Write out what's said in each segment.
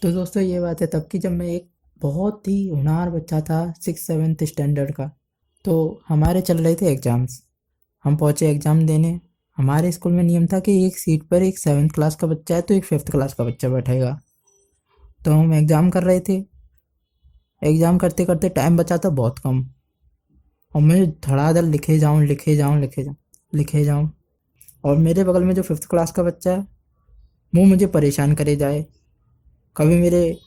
तो दोस्तों ये बात है तब की, जब मैं एक बहुत ही होनहार बच्चा था, 6 7 स्टैंडर्ड का। तो हमारे चल रहे थे एग्ज़ाम्स। हम पहुँचे एग्ज़ाम देने। हमारे स्कूल में नियम था कि एक सीट पर एक 7th क्लास का बच्चा है तो एक 5th क्लास का बच्चा बैठेगा। तो हम एग्ज़ाम कर रहे थे। एग्ज़ाम करते करते टाइम बचा था बहुत कम, और मैं धड़ाधड़ लिखे जाऊँ लिखे जाऊँ लिखे जाऊँ लिखे जाऊँ। और मेरे बगल में जो 5th क्लास का बच्चा है वो मुझे परेशान करे जाए, कभी मेरे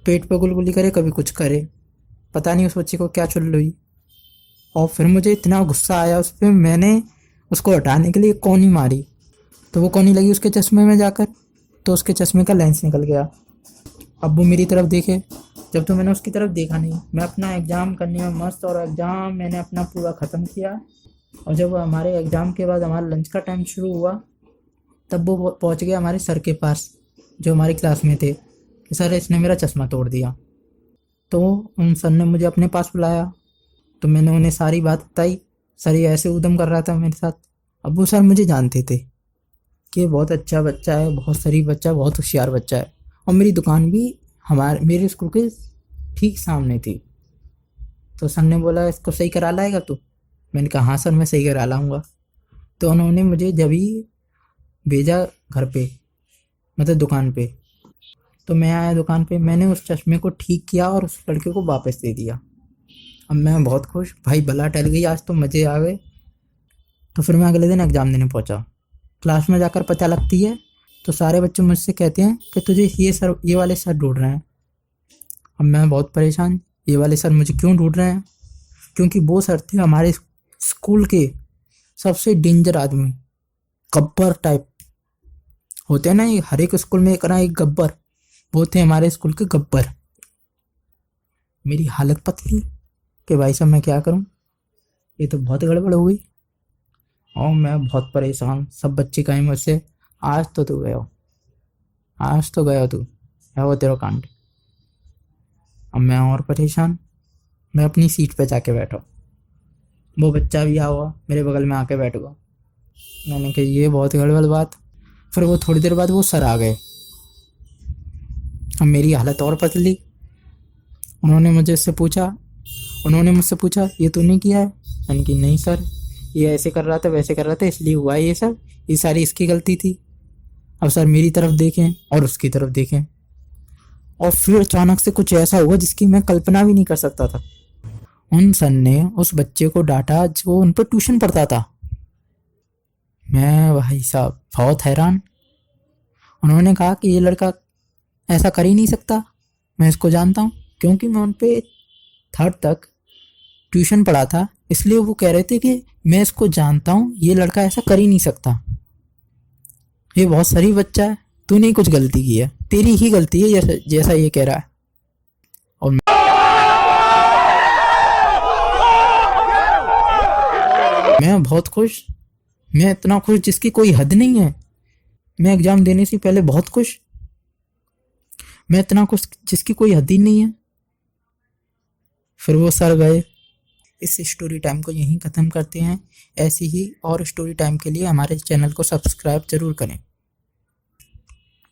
पेट पे गुलगुली करे, कभी कुछ करे। पता नहीं उस बच्चे को क्या चुल रही। और फिर मुझे इतना गुस्सा आया उस पर, मैंने उसको हटाने के लिए कौनी मारी। तो वो कौनी लगी उसके चश्मे में जाकर, तो उसके चश्मे का लेंस निकल गया। अब वो मेरी तरफ देखे, जब तो मैंने उसकी तरफ देखा नहीं। मैं अपना एग्ज़ाम करने में मस्त, और एग्ज़ाम मैंने अपना पूरा ख़त्म किया। और जब हमारे एग्ज़ाम के बाद हमारा लंच का टाइम शुरू हुआ, तब वो पहुंच गया हमारे सर के पास, जो हमारी क्लास में थे, कि सर इसने मेरा चश्मा तोड़ दिया। तो उन सर ने मुझे अपने पास बुलाया। तो मैंने उन्हें सारी बात बताई। सर ये ऐसे उधम कर रहा था मेरे साथ। अब वो सर मुझे जानते थे कि ये बहुत अच्छा बच्चा है, बहुत शरीफ बच्चा है, बहुत होशियार बच्चा है। और मेरी दुकान भी मेरे स्कूल के ठीक सामने थी। तो सर ने बोला इसको सही करा लाएगा तू। मैंने कहा हाँ सर, मैं सही करा लाऊंगा। तो उन्होंने मुझे जब ही भेजा घर पे, मतलब दुकान पे, तो मैं आया दुकान पे, मैंने उस चश्मे को ठीक किया और उस लड़के को वापस दे दिया। अब मैं बहुत खुश, भाई बला टल गई, आज तो मज़े आ गए। तो फिर मैं अगले दिन एग्ज़ाम देने पहुंचा। क्लास में जाकर पता लगती है तो सारे बच्चे मुझसे कहते हैं कि तुझे ये वाले सर ढूंढ रहे हैं। अब मैं बहुत परेशान, ये वाले सर मुझे क्यों ढूंढ रहे हैं? क्योंकि वो सर थे हमारे स्कूल के सबसे डेंजर आदमी, गब्बर टाइप होते हैं ना, ये हर एक स्कूल में एक ना एक गब्बर। वो थे हमारे स्कूल के गब्बर। मेरी हालत पतली कि भाई साहब मैं क्या करूं, ये तो बहुत गड़बड़ हो गई। और मैं बहुत परेशान, सब बच्चे कहें मुझसे आज तो तू गया, आज तो गया तू, है वो तेरा कांड। अब मैं और परेशान, मैं अपनी सीट पे जाके बैठा। वो बच्चा भी हुआ मेरे बगल में आके बैठ गया। मैंने कहा ये बहुत गड़बड़ बात। फिर वो थोड़ी देर बाद वो सर आ गए। अब मेरी हालत और पतली। उन्होंने मुझे से पूछा उन्होंने मुझसे पूछा ये तूने किया है? मैंने कि नहीं सर, ये ऐसे कर रहा था वैसे कर रहा था इसलिए हुआ है ये सब, ये सारी इसकी गलती थी। अब सर मेरी तरफ देखें और उसकी तरफ देखें, और फिर अचानक से कुछ ऐसा हुआ जिसकी मैं कल्पना भी नहीं कर सकता था। उन सर ने उस बच्चे को डांटा जो उन पर ट्यूशन पढ़ता था। मैं भाई साहब बहुत हैरान। उन्होंने कहा कि ये लड़का ऐसा कर ही नहीं सकता, मैं इसको जानता हूँ, क्योंकि मैं उन पे 3rd तक ट्यूशन पढ़ा था। इसलिए वो कह रहे थे कि मैं इसको जानता हूँ, ये लड़का ऐसा कर ही नहीं सकता, ये बहुत शरीफ बच्चा है, तूने ही कुछ गलती की है, तेरी ही गलती है, जैसा जैसा ये कह रहा है। और मैं बहुत खुश, मैं इतना खुश जिसकी कोई हद नहीं है। मैं एग्ज़ाम देने से पहले बहुत खुश, मैं इतना खुश जिसकी कोई हद ही नहीं है। फिर वो सर गए। इस स्टोरी टाइम को यहीं ख़त्म करते हैं। ऐसी ही और स्टोरी टाइम के लिए हमारे चैनल को सब्सक्राइब ज़रूर करें।